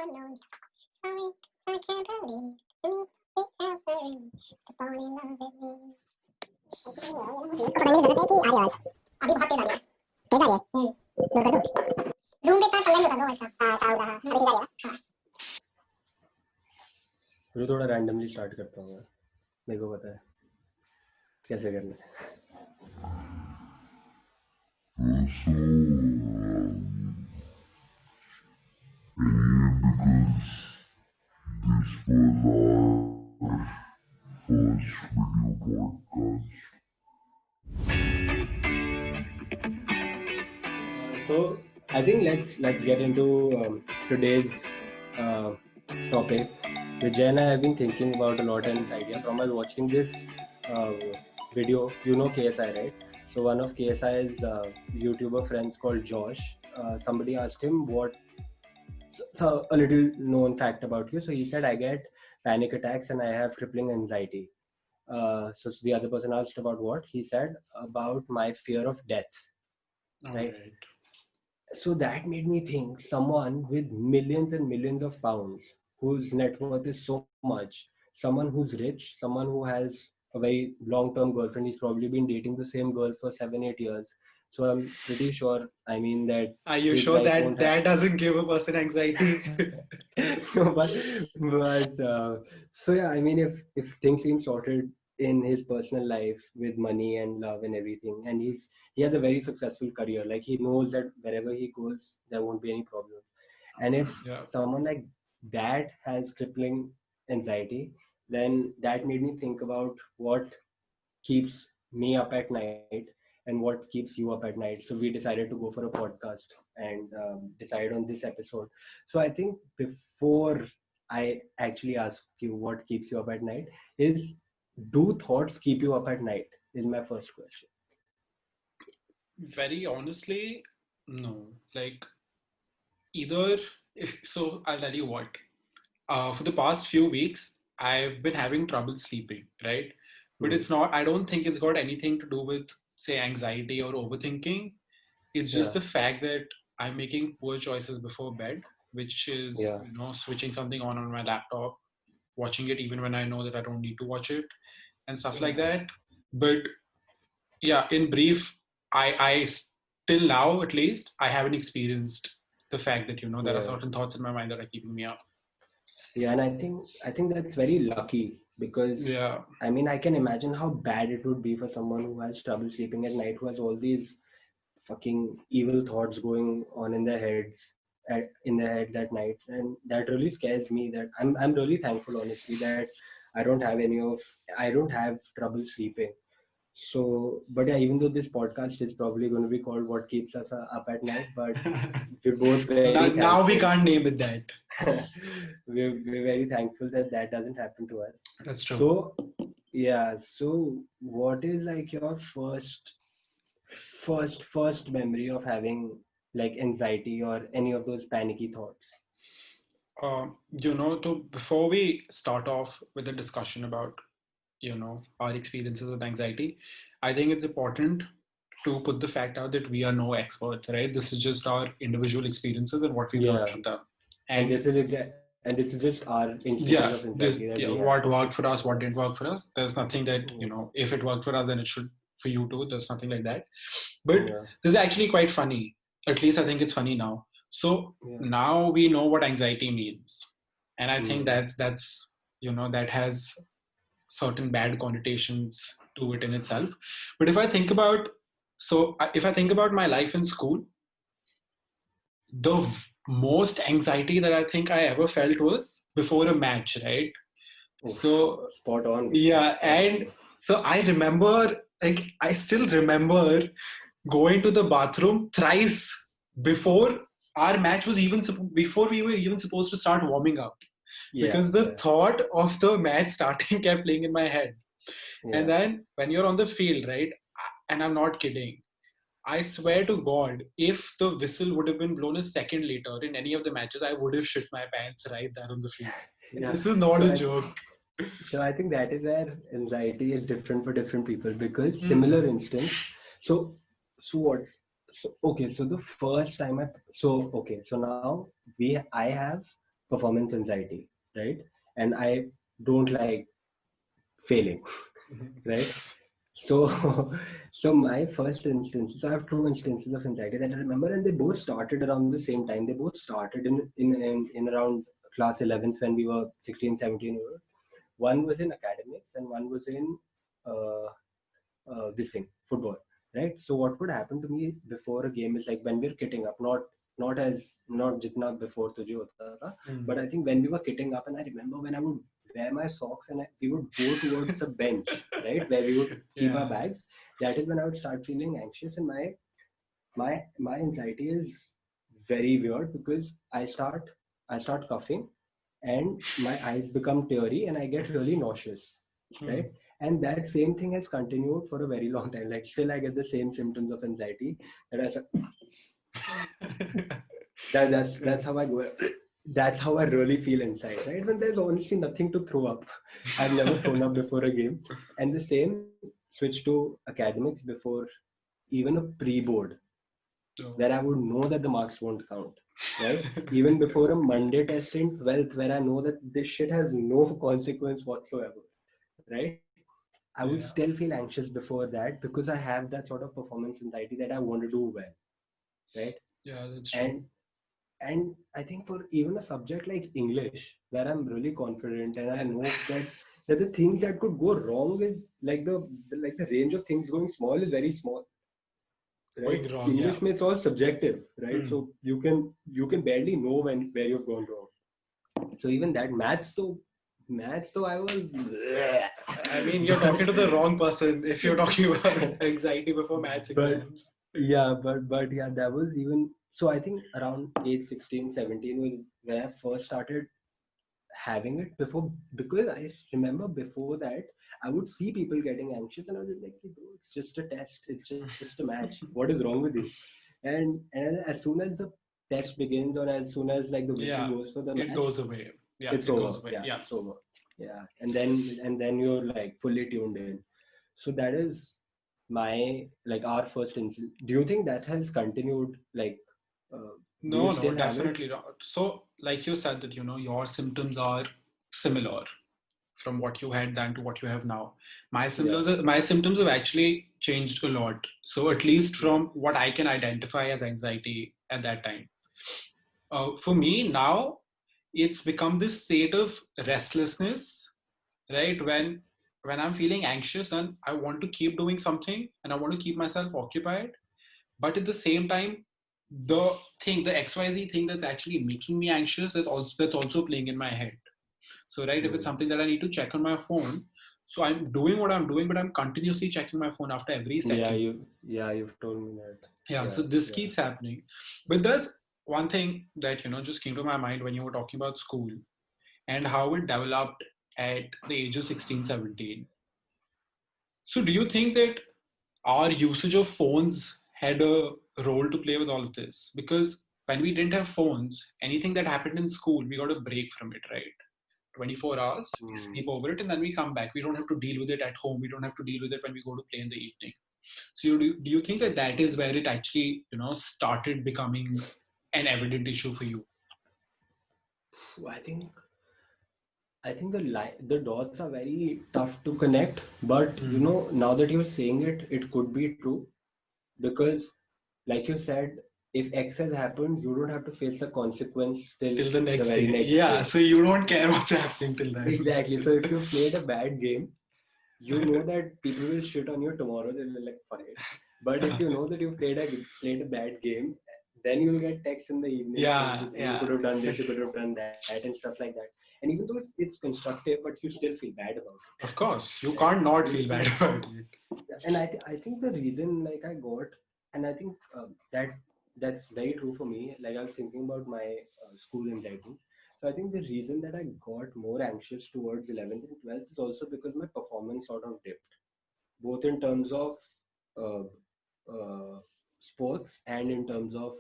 unknown. Sorry, I can't believe you ever really step on in love with me. पता नहीं जरूरत है कि आगे आवाज अभी बहुत तेज आ रही है नोट कर दूं जूम पे पंगा नहीं होता ब्रो इसका साउंड हां अभी ठीक आ रही है हां फिर थोड़ा रैंडमली स्टार्ट करता हूँ मेरे को पता है कैसे करना है So I think let's get into today's topic. With Jen, I have been thinking about a lot on this idea. From I was watching this video, you know KSI, right? So one of KSI's YouTuber friends called Josh, somebody asked him so a little known fact about you. So he said, I get panic attacks and I have crippling anxiety. So the other person asked about what? He said about my fear of death. Right? So that made me think someone with millions and millions of pounds, whose net worth is so much, someone who's rich, someone who has a very long-term girlfriend, he's probably been dating the same girl for 7-8 years. So I'm pretty sure, I mean that... Are you sure that doesn't give a person anxiety? No, so yeah, I mean, if things seem sorted in his personal life with money and love and everything, and he has a very successful career, like he knows that wherever he goes there won't be any problem. And if someone like that has crippling anxiety, then that made me think about what keeps me up at night and what keeps you up at night. So we decided to go for a podcast and decide on this episode. So I think before I actually ask you what keeps you up at night, is do thoughts keep you up at night? Is my first question. Very honestly, no. Like either. So I'll tell you what. For the past few weeks, I've been having trouble sleeping, right? But it's not. I don't think it's got anything to do with, say, anxiety or overthinking. It's just the fact that I'm making poor choices before bed, which is switching something on my laptop, watching it even when I know that I don't need to watch it, and stuff like that. But yeah, in brief, I still now at least I haven't experienced the fact that there are certain thoughts in my mind that are keeping me up. Yeah, and I think that's very lucky because I mean I can imagine how bad it would be for someone who has trouble sleeping at night, who has all these fucking evil thoughts going on in their heads that night, and that really scares me. That I'm really thankful, honestly, that I don't have trouble sleeping. So, but yeah, even though this podcast is probably going to be called "What Keeps Us Up at Night," but we're both very now we can't name it that. we're very thankful that doesn't happen to us. That's true. So yeah, so what is like your first memory of having like anxiety or any of those panicky thoughts? Before we start off with the discussion about our experiences with anxiety, I think it's important to put the fact out that we are no experts, right? This is just our individual experiences and what we've learned from them. And this is just our instance of anxiety. What worked for us, what didn't work for us. There's nothing that if it worked for us, then it should for you too. There's nothing like that. But this is actually quite funny. At least I think it's funny now. So now we know what anxiety means, and I think that's that has certain bad connotations to it in itself. But if I think about my life in school, the most anxiety that I think I ever felt was before a match, right? So spot on. Yeah, and so I still remember going to the bathroom thrice before our match was before we were even supposed to start warming up. Because the thought of the match starting kept playing in my head. And then when you're on the field, right, and I'm not kidding, I swear to God, if the whistle would have been blown a second later in any of the matches, I would have shit my pants right there on the field. This is not a joke. So I think that is where anxiety is different for different people, because similar instance. So the first time so now I have performance anxiety, right? And I don't like failing, right? So, so my first instance, so I have two instances of anxiety that I remember, and they both started around the same time. They both started in around class 11th when we were 16, 17. One was in academics and one was in uh, this thing, football, right? So what would happen to me before a game is like when we're kitting up, not jitna before tujhe hota tha, but I think when we were kitting up, and I remember when I would wear my socks and we would go towards a bench, right, where we would keep our bags. That is when I would start feeling anxious, and my anxiety is very weird because I start coughing, and my eyes become teary, and I get really nauseous, right? And that same thing has continued for a very long time. Like still, I get the same symptoms of anxiety. And that's how I go. That's how I really feel inside, right? When there's honestly nothing to throw up. I've never thrown up before a game, and the same switch to academics before even a pre-board, where I would know that the marks won't count, right? Even before a Monday test in 12th, where I know that this shit has no consequence whatsoever, right? I would still feel anxious before that because I have that sort of performance anxiety that I want to do well, right? Yeah, that's true. And I think for even a subject like English, where I'm really confident and I know that the things that could go wrong is like the range of things going small is very small, right? Going wrong, yeah. English it's all subjective, right? So you can barely know where you've gone wrong. So even that maths, so I was. I mean, you're talking to the wrong person if you're talking about anxiety before maths exams. But yeah, that was even. So I think around age 16, 17 was when I first started having it before, because I remember before that I would see people getting anxious and I was just like, "Hey, bro, it's just a test, it's just a match. What is wrong with you?" And as soon as the test begins, or as soon as like the whistle goes for the it match, goes away. Yeah, it's it over. goes away. Yeah, it's over. Yeah, and then you're like fully tuned in. So that is my like our first incident. Do you think that has continued? Like, do you No, still have it? definitely not. So, like you said, that your symptoms are similar from what you had then to what you have now. Yeah. My symptoms have actually changed a lot. So, at least from what I can identify as anxiety at that time. For me now, it's become this state of restlessness, right? When I'm feeling anxious, then I want to keep doing something and I want to keep myself occupied. But at the same time, the XYZ thing that's actually making me anxious, that's also playing in my head. So right, if it's something that I need to check on my phone, so I'm doing what I'm doing, but I'm continuously checking my phone after every Yeah, second. you've told me that. Yeah, so Yeah, this yeah. keeps happening. But there's one thing that just came to my mind when you were talking about school and how it developed at the age of 16, 17. So do you think that our usage of phones had a role to play with all of this? Because when we didn't have phones, anything that happened in school, we got a break from it, right? 24 hours, we sleep over it, and then we come back. We don't have to deal with it at home. We don't have to deal with it when we go to play in the evening. So do you think that that is where it actually, started becoming an evident issue for you? I think the dots are very tough to connect, but now that you're saying it, it could be true because, like you said, if X has happened, you don't have to face the consequence till Till the the next very day. next Yeah, day. so you don't care what's happening till then. Exactly. So if you played a bad game, you know that people will shit on you tomorrow. They'll be like, "Fuck it." But if you know that you played a bad game, then you'll get texts in the evening saying, Yeah, "Hey, you yeah. could have done this, you could have done that," and stuff like that. And even though it's constructive, but you still feel bad about it, Of course, you right? can't not You feel still, bad about it. and I think the reason like I got, and I think that's very true for me. Like I was thinking about my school anxiety. So I think the reason that I got more anxious towards 11th and 12th is also because my performance sort of dipped, both in terms of uh, uh, sports and in terms of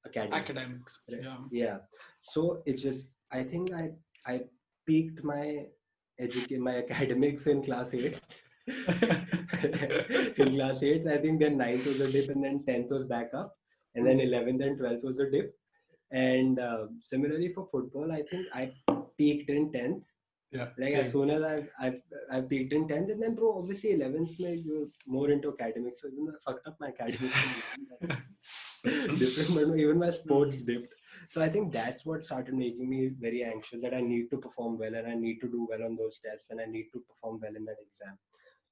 academics. Academics, Right? yeah. Yeah. So it's just I think I peaked my academics in class 8. In class 8, I think then ninth was a dip and then 10th was back up, and then 11th and 12th was a dip. And similarly for football, I think I peaked in 10th. Yeah. Like as soon as I've peaked in 10th, and then bro, obviously 11th, you're more into academics. So even though I fucked up my academics in 11th, different, but even my sports dipped. So I think that's what started making me very anxious, that I need to perform well and I need to do well on those tests and I need to perform well in that exam.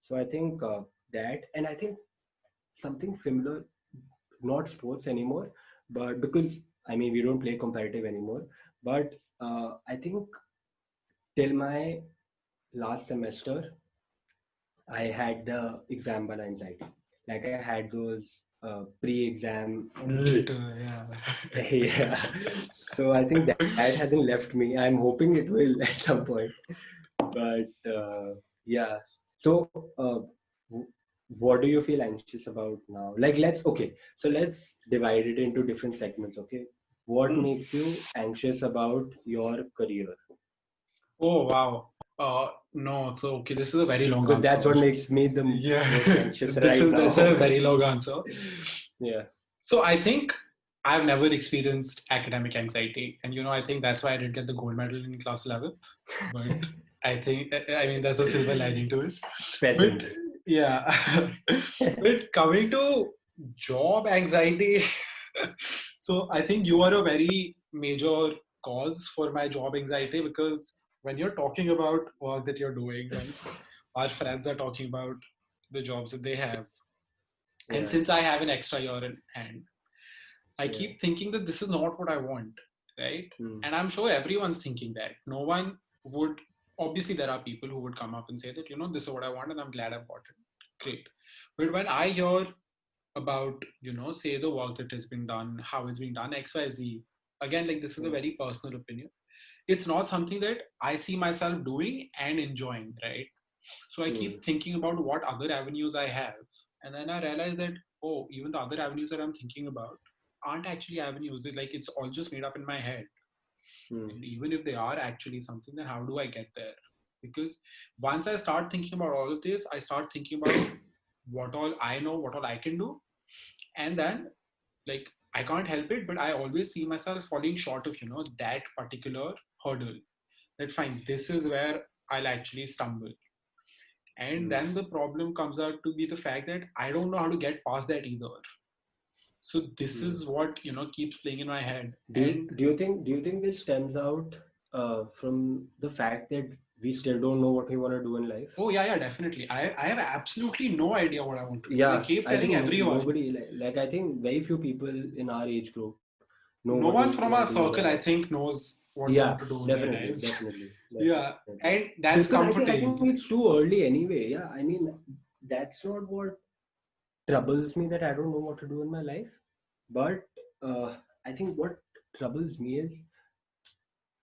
So I think that, and I think something similar, not sports anymore, but because I mean we don't play competitive anymore. But I think till my last semester, I had the exam bana anxiety. Like I had those pre-exam. Yeah. Yeah. So I think that hasn't left me. I'm hoping it will at some point. But yeah. So w- what do you feel anxious about now? Like let's divide it into different segments. Okay. What makes you anxious about your career? Oh wow. No, so okay, this is a very long Because answer. that's what makes me the Yeah, most anxious this right is now. that's a very long answer. Yeah. So I think I've never experienced academic anxiety, and I think that's why I didn't get the gold medal in class 11th. But I mean, that's a silver lining to it. Peasant. But yeah, but coming to job anxiety, so I think you are a very major cause for my job anxiety, because when you're talking about work that you're doing, right, our friends are talking about the jobs that they have. And Yeah. since I have an extra year in hand, I Yeah. keep thinking that this is not what I want, right? Hmm. And I'm sure everyone's thinking that. No one would, obviously, there are people who would come up and say that, this is what I want and I'm glad I've got it. Great. But when I hear about, say the work that has been done, how it's being done, XYZ, again, like this is a very personal opinion. It's not something that I see myself doing and enjoying, right? So I Hmm. keep thinking about what other avenues I have. And then I realize that, oh, even the other avenues that I'm thinking about aren't actually avenues. Like it's all just made up in my head. Hmm. And even if they are actually something, then how do I get there? Because once I start thinking about all of this, I start thinking about what all I know, what all I can do. And then, like, I can't help it, but I always see myself falling short of, that particular hurdle. That fine, this is where I'll actually stumble. And Hmm. then the problem comes out to be the fact that I don't know how to get past that either. So this Hmm. is what keeps playing in my head. Do you And do you think this stems out from the fact that we still don't know what we want to do in life? oh yeah, definitely. I have absolutely no idea what I want to do. And I Yeah, keep I telling think everyone. nobody like I think very few people in our age group know No what they one want to from do our in their circle, I lives. think, knows what they Yeah, want to do in their definitely, lives. definitely, Yeah. definitely. And that's Because I think comforting. it's too early anyway. Yeah, I mean that's not what troubles me, that I don't know what to do in my life. But I think what troubles me is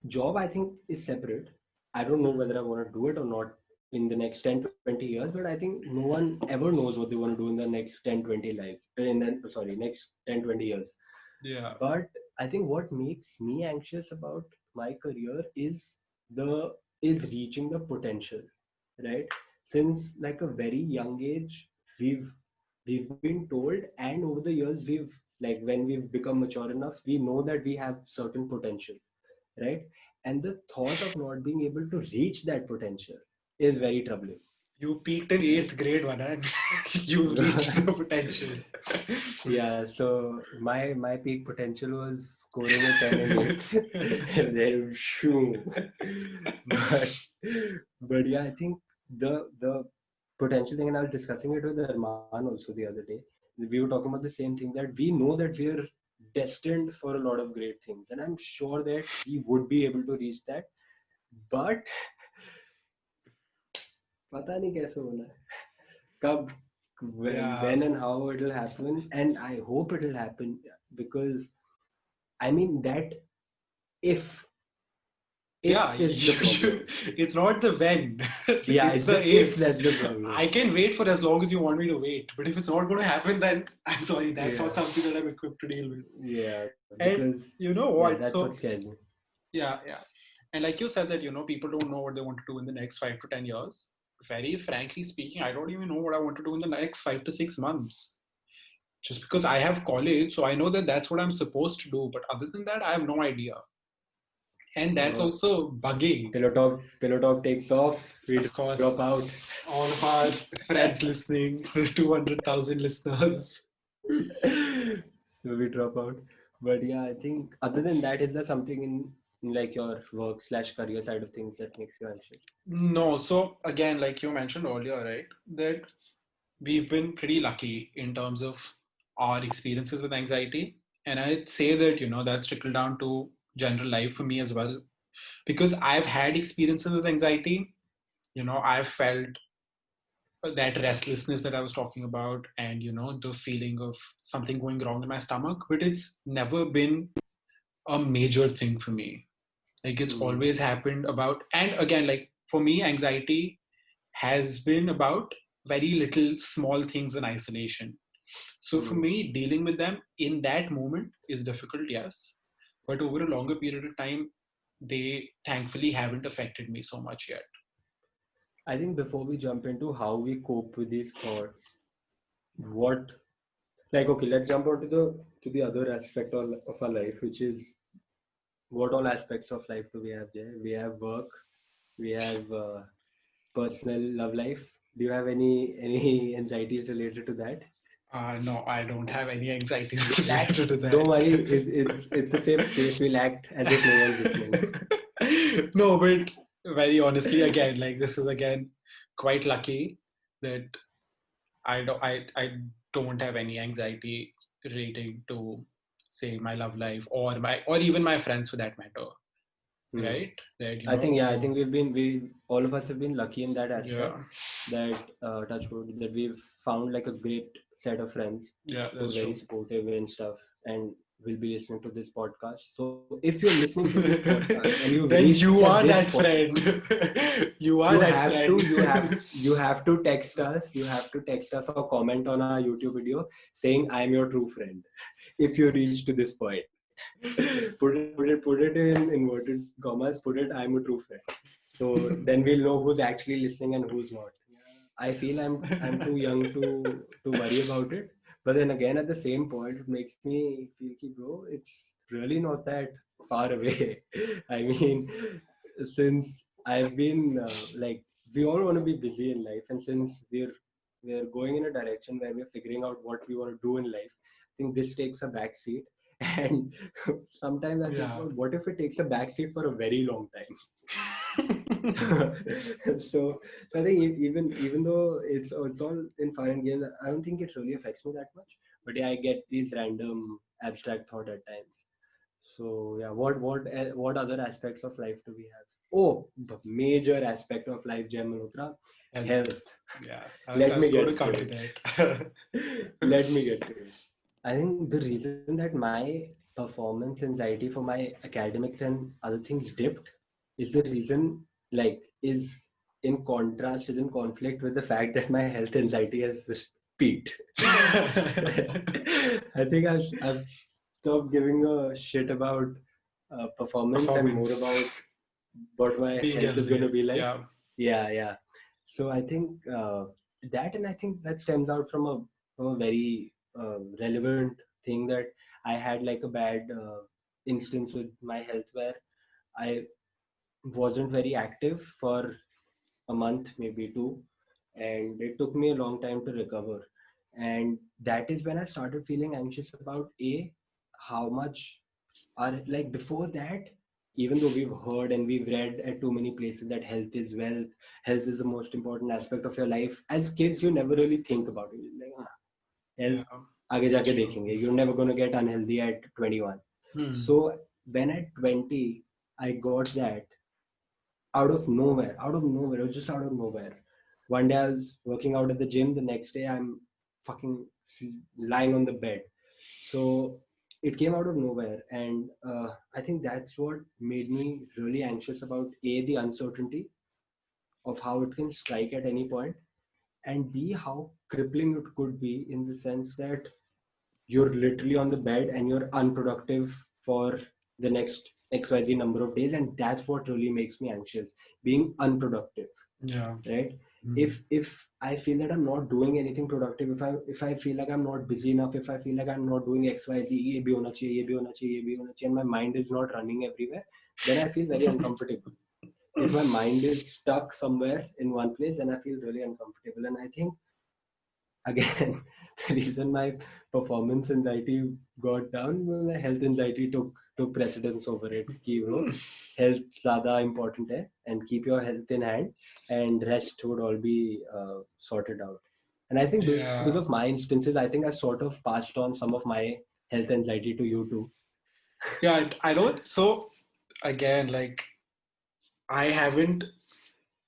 job. I think is separate. I don't know whether I want to do it or not in the next 10 20 years, but I think no one ever knows what they want to do in the next 10 20 lives next 10 20 years. Yeah. But I think what makes me anxious about my career is reaching the potential, right? Since like a very young age, we've been told, and over the years we've like when we've become mature enough, we know that we have certain potential, right? And the thought of not being able to reach that potential is very troubling, You peaked in right? eighth grade, one, and you reached the potential. Yeah, so my peak potential was scoring a 10 in eighth. Then shoo. But but yeah, I think the potential thing, and I was discussing it with Arman also the other day. We were talking about the same thing, that we know that we're destined for a lot of great things, and I'm sure that we would be able to reach that. But पता नहीं कैसे होना है, कब, Yeah. when and how it'll happen, and I hope it'll happen, because I mean that if Yeah, is the problem. it's not the when, Yeah, it's it's the the if if. that's the problem. I can wait for as long as you want me to wait, but if it's not going to happen, then I'm sorry, that's Yeah, not something that I'm equipped to deal with. yeah, And because you know yeah, what? that's what So, scares me. yeah. And like you said, that, people don't know what they want to do in the next 5 to 10 years. Very frankly speaking, I don't even know what I want to do in the next 5 to 6 months. just because I have college, so I know that that's what I'm supposed to do. But other than that, I have no idea. And that's also bugging. Pillowtalk takes off. We Of drop course, out. all of our friends listening, the 200,000 listeners. So we drop out. But yeah, I think other than that, is there something in like your work / career side of things that makes you anxious? No, so again, like you mentioned earlier, right, that we've been pretty lucky in terms of our experiences with anxiety. And I'd say that, that's trickled down to general life for me as well. Because I've had experiences with anxiety, I've felt that restlessness that I was talking about, and the feeling of something going wrong in my stomach, but it's never been a major thing for me. Like it's Hmm. always happened about, and again, like for me, anxiety has been about very little small things in isolation. So for Hmm. me, dealing with them in that moment is difficult, yes, but over a longer period of time, they thankfully haven't affected me so much yet. I think before we jump into how we cope with these thoughts, what like okay, let's jump on to the other aspect of our life, which is what all aspects of life do we have there? We have work, we have personal love life. Do you have any anxieties related to that? No, I don't have any anxieties We'll act. related to Don't worry, that. it's a safe space. We'll act as if no one's listening. No, but very honestly, again, like this is again quite lucky that I don't have any anxiety relating to say my love life or even my friends for that matter, Hmm. right? That I think we all of us have been lucky in that aspect, yeah, that Touchwood, that we've found like a great set of friends yeah, who are that's very true. supportive and stuff, and will be listening to this podcast. So if you're listening to this podcast and you've Then reached you at are this that point, friend. You are you that have to friend. text us. You have to text us or comment on our YouTube video saying I'm your true friend. If you reach to this point, put it in inverted commas. Put it I'm a true friend. So then we'll know who's actually listening and who's not. I feel I'm too young to worry about it. But then again, at the same point, it makes me feel ki, bro, it's really not that far away. I mean, since I've been like, we all want to be busy in life, and since we're going in a direction where we're figuring out what we want to do in life, I think this takes a back seat. And sometimes I think Yeah. about what if it takes a back seat for a very long time. So I think even though it's all in fun and games, I don't think it really affects me that much. But yeah, I get these random abstract thought at times. So yeah, what other aspects of life do we have? Oh, the major aspect of life, Jai Malhotra, Health. health. Yeah. I Let was me going to get to come to it. that. Let me get to it. I think the reason that my performance anxiety for my academics and other things dipped is the reason, like, is in conflict with the fact that my health anxiety has peaked. I think I've stopped giving a shit about performance and more Performance. about what my Being health is going to healthy. be like. Yeah. Yeah. So I think that, and I think that stems out from a very relevant thing that I had like a bad instance with my health where I wasn't very active for a month, maybe two, and it took me a long time to recover. And that is when I started feeling anxious about how much are like before that, even though we've heard and we've read at too many places that health is wealth, health is the most important aspect of your life. As kids, you never really think about it. You're like, Yeah. health, आगे That's जाके true. देखेंगे. You're never gonna get unhealthy at 21. Hmm. So when at 20, I got that out of nowhere. It was just out of nowhere. One day I was working out at the gym. The next day I'm fucking lying on the bed. So it came out of nowhere, and I think that's what made me really anxious about the uncertainty of how it can strike at any point, and b, how crippling it could be in the sense that you're literally on the bed and you're unproductive for the next XYZ number of days, and that's what really makes me anxious, being unproductive, Yeah. right? If I feel that I'm not doing anything productive, if I feel like I'm not busy enough, if I feel like I'm not doing XYZ, ये भी होना चाहिए, ये भी होना चाहिए, ये भी होना चाहिए, and my mind is not running everywhere, then I feel very uncomfortable. If my mind is stuck somewhere in one place, then I feel really uncomfortable. And I think again, the reason my performance anxiety got down, my health anxiety took precedence over it. कि bro, health ज़्यादा important है, and keep your health in hand, and rest would all be sorted out. And I think because of my instances, I think I've sort of passed on some of my health anxiety to you too. Yeah, I know. So again, like I haven't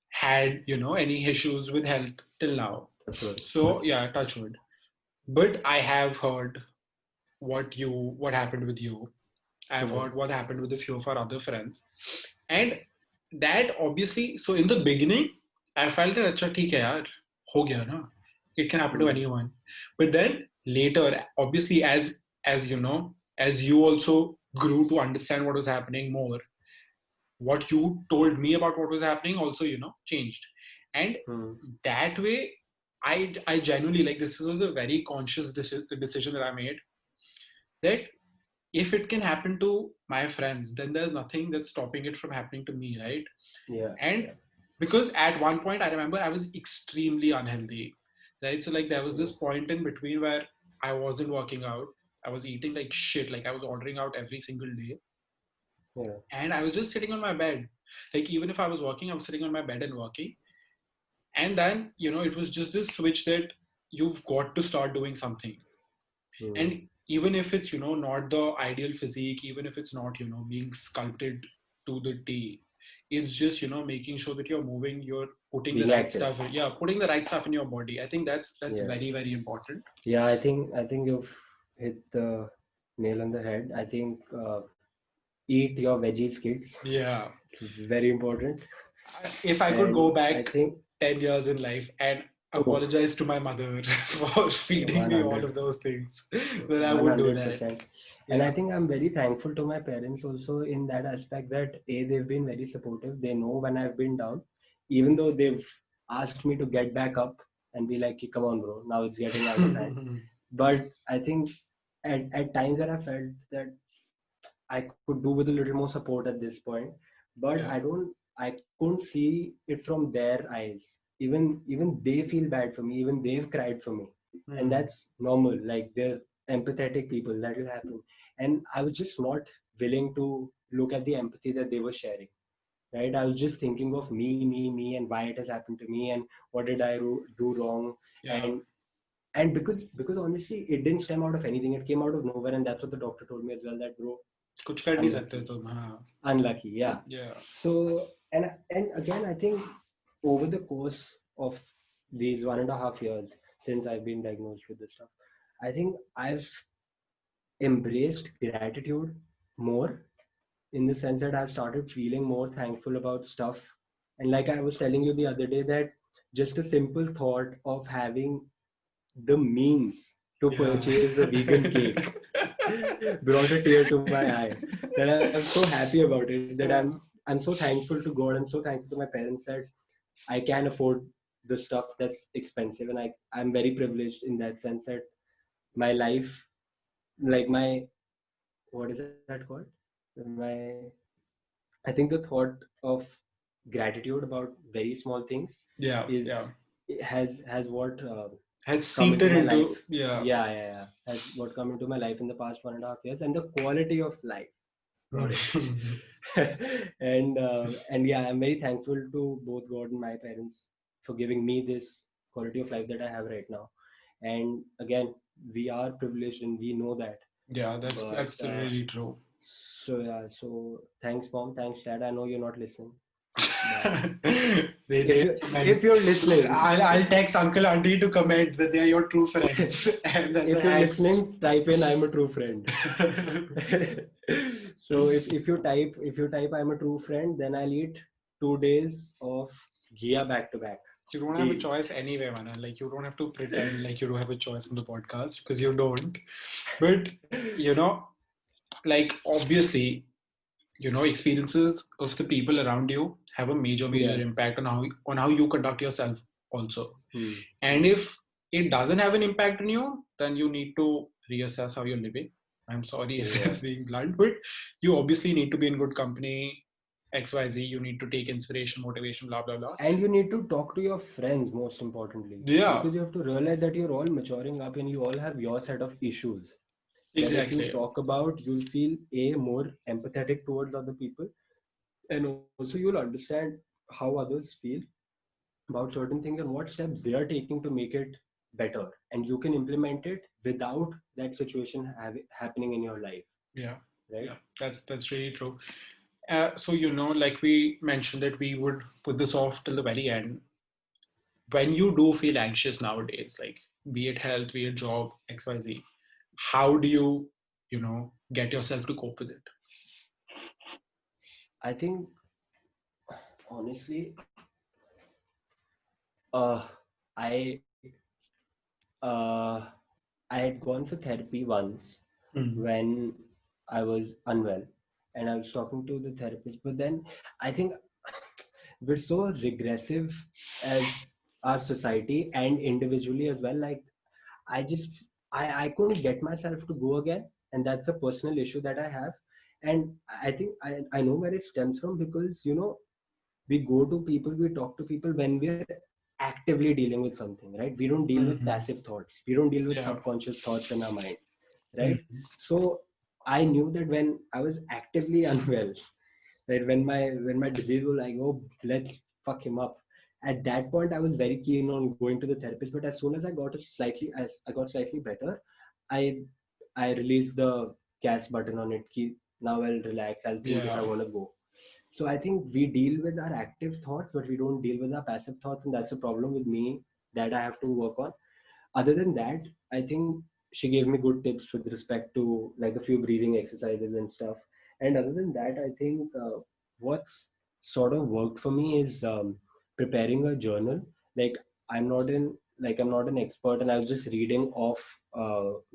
had, any issues with health till now. Touchwood. So yeah, touchwood. But I have heard what happened with you. I've heard what happened with a few of our other friends. And that obviously, so in the beginning, I felt that acha theek hai yaar, ho gaya na. It can happen to anyone. But then later, obviously, as you know, as you also grew to understand what was happening more, what you told me about what was happening also, changed. And that way, I genuinely, like, this was a very conscious decision that I made, that if it can happen to my friends, then there's nothing that's stopping it from happening to me, right? Yeah. And because at one point I remember I was extremely unhealthy, right? So like there was this point in between where I wasn't working out, I was eating like shit, like I was ordering out every single day. Yeah. And I was just sitting on my bed. Like even if I was working, I was sitting on my bed and working. And then, it was just this switch that you've got to start doing something. And even if it's, not the ideal physique, even if it's not, being sculpted to the T, it's just, making sure that you're moving, you're putting Being the right active. stuff. Yeah, putting the right stuff in your body. I think that's very, very important. Yeah, I think you've hit the nail on the head. I think eat your veggies, kids. Yeah. It's very important. If I could go back I think 10 years in life and apologize to my mother for feeding me all of those things, then I would do that. 100%. And I think I'm very thankful to my parents also in that aspect, that they've been very supportive. They know when I've been down, even though they've asked me to get back up and be like, come on bro, now it's getting out of hand. But I think at times that I felt that I could do with a little more support at this point, but I couldn't see it from their eyes. Even they feel bad for me, even they've cried for me. And that's normal. Like, they're empathetic people, that will happen. And I was just not willing to look at the empathy that they were sharing. Right? I was just thinking of me, and why it has happened to me, and what did I do wrong. And because honestly, it didn't stem out of anything. It came out of nowhere, and that's what the doctor told me as well, that bro, कुछ कर नहीं सकते तुम. Unlucky, yeah. So and again, I think over the course of these 1.5 years since I've been diagnosed with this stuff, I think I've embraced gratitude more, in the sense that I've started feeling more thankful about stuff. And like I was telling you the other day, that just a simple thought of having the means to purchase a vegan cake brought a tear to my eye. That I'm so happy about it, that I'm so thankful to God and so thankful to my parents that I can afford the stuff that's expensive. And I'm very privileged in that sense, that my life, like what is that called? I think the thought of gratitude about very small things has what has seeped into my life. Has what come into my life in the past 1.5 years, and the quality of life. and I'm very thankful to both God and my parents for giving me this quality of life that I have right now. And again, we are privileged and we know that. Yeah, that's really true. So thanks mom, thanks dad. I know you're not listening. If you're listening, I'll text uncle auntie to comment that they are your true friends. And if you're listening, type in I'm a true friend. So if you type I'm a true friend, then I'll eat 2 days of ghee back to back. You don't have a choice anyway, man. Like, you don't have to pretend like you don't have a choice in the podcast, because you don't. But like, obviously, experiences of the people around you have a major impact on how you conduct yourself also. Hmm. And if it doesn't have an impact on you, then you need to reassess how you're living. I'm sorry if Yeah. it's being blunt, but you obviously need to be in good company, XYZ. You need to take inspiration, motivation, blah, blah, blah. And you need to talk to your friends, most importantly, Yeah, because you have to realize that you're all maturing up and you all have your set of issues. That if you exactly. talk about, you'll feel more empathetic towards other people, and also you'll understand how others feel about certain things and what steps they are taking to make it better, and you can implement it without that situation happening in your life, Yeah, right? yeah, that's really true. So like we mentioned that we would put this off till the very end. When you do feel anxious nowadays, like be it health, be it job, XYZ, how do get yourself to cope with it? I think honestly, uh I uh I had gone for therapy once Mm. when I was unwell, and I was talking to the therapist. But then I think we're so regressive as our society and individually as well. Like I just I couldn't get myself to go again, and that's a personal issue that I have. And I think I know where it stems from, because we go to people, we talk to people when we're actively dealing with something, right? We don't deal with Mhm. passive thoughts, we don't deal with Yeah. subconscious thoughts in our mind, right? Mhm. So I knew that when I was actively unwell, right, when my disease was like, oh, let's fuck him up, at that point I was very keen on going to the therapist. But as soon as I got slightly better, i I released the gas button on it. Now I'll relax, I'll think if I Yeah. want to go. So I think we deal with our active thoughts, but we don't deal with our passive thoughts, and that's a problem with me that I have to work on. Other than that, I think she gave me good tips with respect to like a few breathing exercises and stuff. And other than that, I think what's sort of worked for me is preparing a journal. Like I'm not an expert, and I was just reading off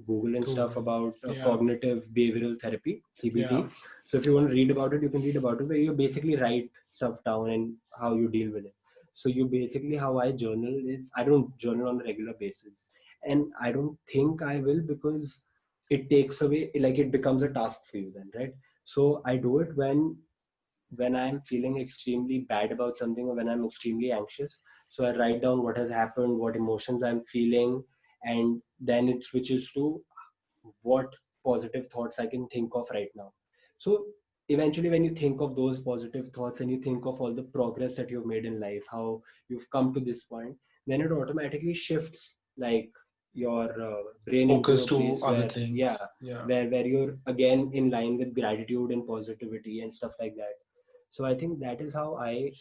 Google and stuff Google. about Yeah. cognitive behavioral therapy, Yeah. CBT. So if you want to read about it, you can read about it, where you basically write stuff down and how you deal with it. So you basically, how I journal is, I don't journal on a regular basis, and I don't think I will, because it takes away, like it becomes a task for you then, right? So I do it when I'm feeling extremely bad about something, or when I'm extremely anxious. So I write down what has happened, what emotions I'm feeling, and then it switches to what positive thoughts I can think of right now. So eventually, when you think of those positive thoughts and you think of all the progress that you've made in life, how you've come to this point, then it automatically shifts like your brain into Focus a to place other where, things. yeah, Yeah. where you're again in line with gratitude and positivity and stuff like that. So I think that is how I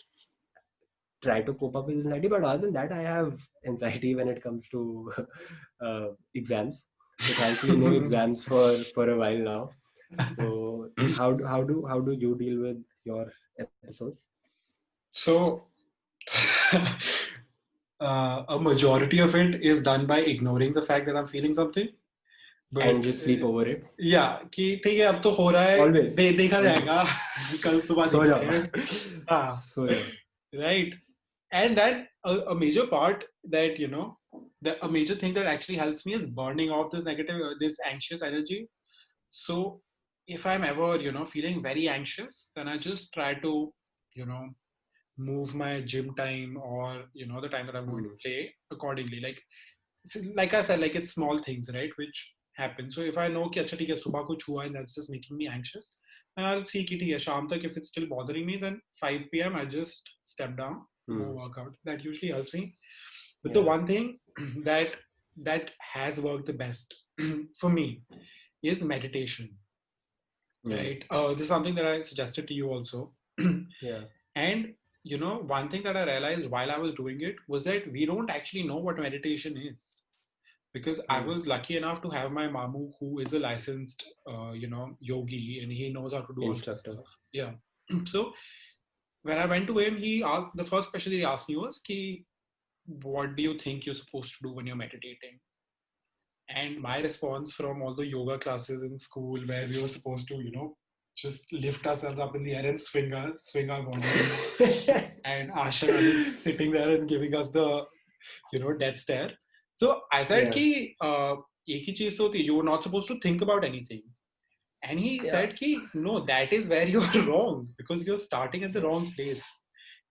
try to cope up with anxiety. But other than that, I have anxiety when it comes to exams. So thankfully, no exams for a while now. So how do you deal with your episodes? So, a majority of it is done by ignoring the fact that I'm feeling something. And But just sleep over it. या कि ठीक है अब तो हो रहा है Always, देखा always. जाएगा कल सुबह सो देखते जाओ, हैं हाँ सो जाओ. right. And that a major part that a major thing that actually helps me is burning off this negative this anxious energy. So if I'm ever feeling very anxious, then I just try to you know move my gym time, or the time that I'm going to Hmm. play accordingly. Like I said, like it's small things, right, which happen. So if I know कि अच्छा ठीक है सुबह कुछ हुआ and that's just making me anxious, then I'll see कि ठीक है शाम तक if it's still bothering me, then 5 p.m. I just step down, go Hmm. work out. That usually helps me. But the Yeah. one thing that has worked the best for me is meditation, Hmm. right? This is something that I suggested to you also. Yeah. And one thing that I realized while I was doing it was that we don't actually know what meditation is, because I Hmm. was lucky enough to have my mamu who is a licensed, yogi, and he knows how to do all this Instructor. stuff. Yeah. So when I went to him, he asked, the first question he asked me was, "Ki, what do you think you're supposed to do when you're meditating?" And my response from all the yoga classes in school where we were supposed to, just lift ourselves up in the air and swing our bodies, and Asha is sitting there and giving us the death stare. So I said Yeah. कि एक ही चीज तो थी, you were not supposed to think about anything. And he Yeah. said कि no, that is where you're wrong, because you're starting at the wrong place.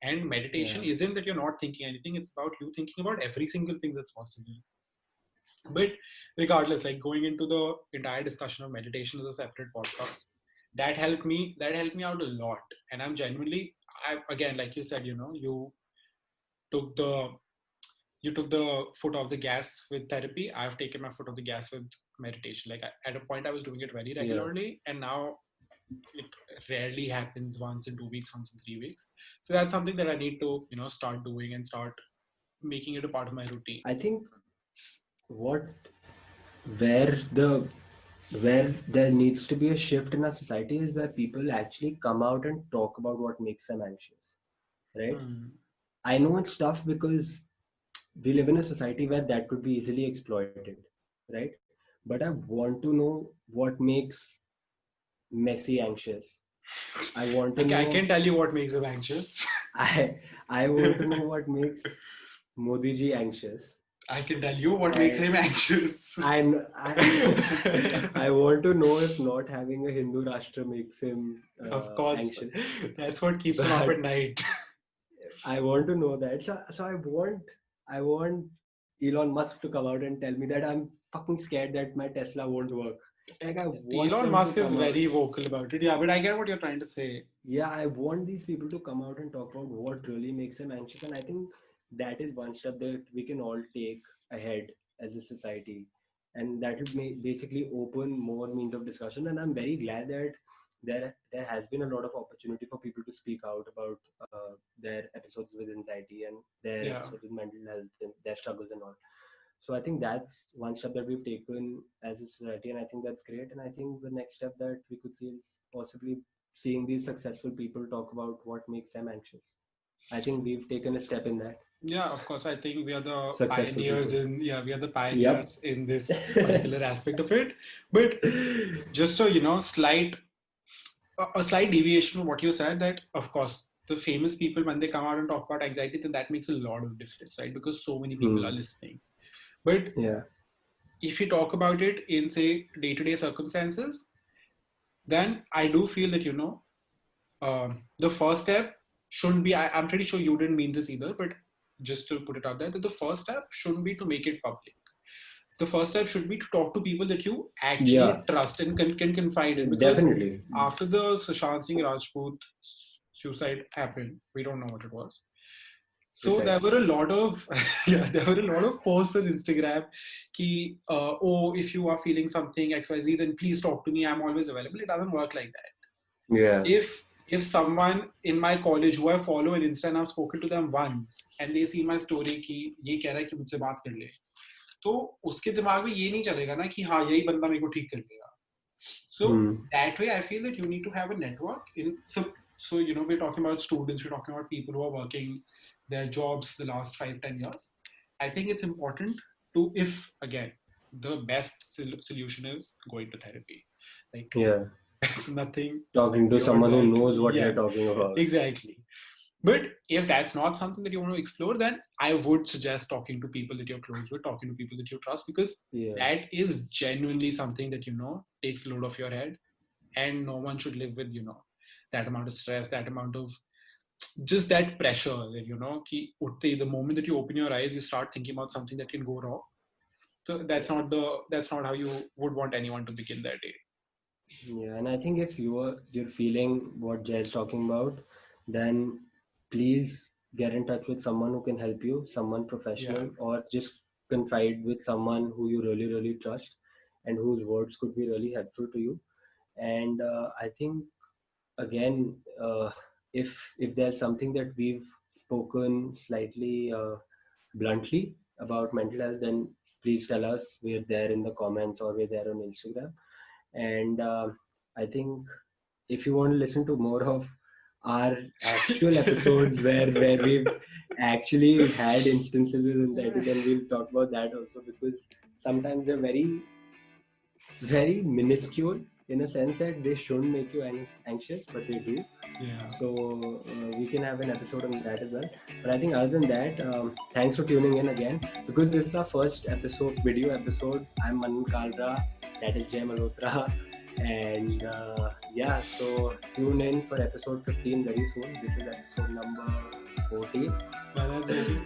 And meditation Yeah. isn't that you're not thinking anything, it's about you thinking about every single thing that's possible. But regardless, like going into the entire discussion of meditation as a separate podcast, that helped me out a lot. And I'm genuinely, again, like you said, took the you took the foot off the gas with therapy. I've taken my foot off the gas with meditation. Like at a point I was doing it very Yeah. regularly, and now it rarely happens once in 2 weeks, once in 3 weeks. So that's something that I need to start doing and start making it a part of my routine. I think what where the where there needs to be a shift in our society is where people actually come out and talk about what makes them anxious, right? I know it's tough because we live in a society where that could be easily exploited, right? But I want to know what makes Messi anxious. I want to I know. can tell you what makes them anxious. I want to know what makes Modi ji anxious. I can tell you what makes him anxious. I want to know if not having a Hindu Rashtra makes him Of course, anxious. that's what keeps him up at night. I want to know that. So I want Elon Musk to come out and tell me that I'm fucking scared that my Tesla won't work. Like I want Elon them Musk to is come very out. vocal about it. Yeah, but I get what you're trying to say. Yeah, I want these people to come out and talk about what really makes them anxious, and I think that is one step that we can all take ahead as a society, and that will basically open more means of discussion. And I'm very glad that there has been a lot of opportunity for people to speak out about their episodes with anxiety and their episodes with mental health and their struggles and all. So I think that's one step that we've taken as a society, and I think that's great. And I think the next step that we could see is possibly seeing these successful people talk about what makes them anxious. I think we've taken a step in that. Yeah, of course. I think we are the Successful pioneers people. we are the pioneers in this particular aspect of it. But just a slight deviation from what you said, that of course the famous people, when they come out and talk about anxiety, then that makes a lot of difference, right? Because so many people are listening. But Yeah. if you talk about it in, say, day-to-day circumstances, then I do feel that the first step shouldn't be. I'm pretty sure you didn't mean this either, but just to put it out there, that the first step shouldn't be to make it public. The first step should be to talk to people that you actually trust and can confide in. Because Definitely. after the Sushant Singh Rajput suicide happened, we don't know what it was. So there were a lot of posts on Instagram ki, oh, if you are feeling something XYZ, then please talk to me. I'm always available. It doesn't work like that. Yeah. If someone in my college who I follow on Insta and I've spoken to them once and they see my story कि ये कह रहा है कि मुझसे बात कर ले, तो उसके दिमाग में ये नहीं चलेगा ना कि हाँ यही बंदा मेरे को ठीक कर देगा. So that way I feel that you need to have a network. So we're talking about students, we're talking about people who are working their jobs the last 5-10 years. I think it's important to, if again, the best solution is going to therapy. Like, there's nothing. Talking to someone who knows what they're talking about. Exactly. But if that's not something that you want to explore, then I would suggest talking to people that you're close with, talking to people that you trust, because that is genuinely something that, takes a load off your head, and no one should live with, that amount of stress, that amount of just that pressure that, the moment that you open your eyes, you start thinking about something that can go wrong. So that's not how you would want anyone to begin their day. Yeah, and I think if you're feeling what Jay's talking about, then please get in touch with someone who can help you, someone professional, or just confide with someone who you really, really trust and whose words could be really helpful to you. And I think, again, if there's something that we've spoken slightly bluntly about mental health, then please tell us. We're there in the comments or we're there on Instagram. And I think if you want to listen to more of our actual episodes where we've actually had instances with anxiety, then we'll talk about that also, because sometimes they're very, very minuscule, in a sense that they shouldn't make you anxious, but they do. Yeah. So we can have an episode on that as well. But I think other than that, thanks for tuning in again, because this is our first episode, video episode. I'm Manan Kalra, that is Jay Malhotra, and yeah, so tune in for episode 15 very soon. This is episode number 14. Well, that's really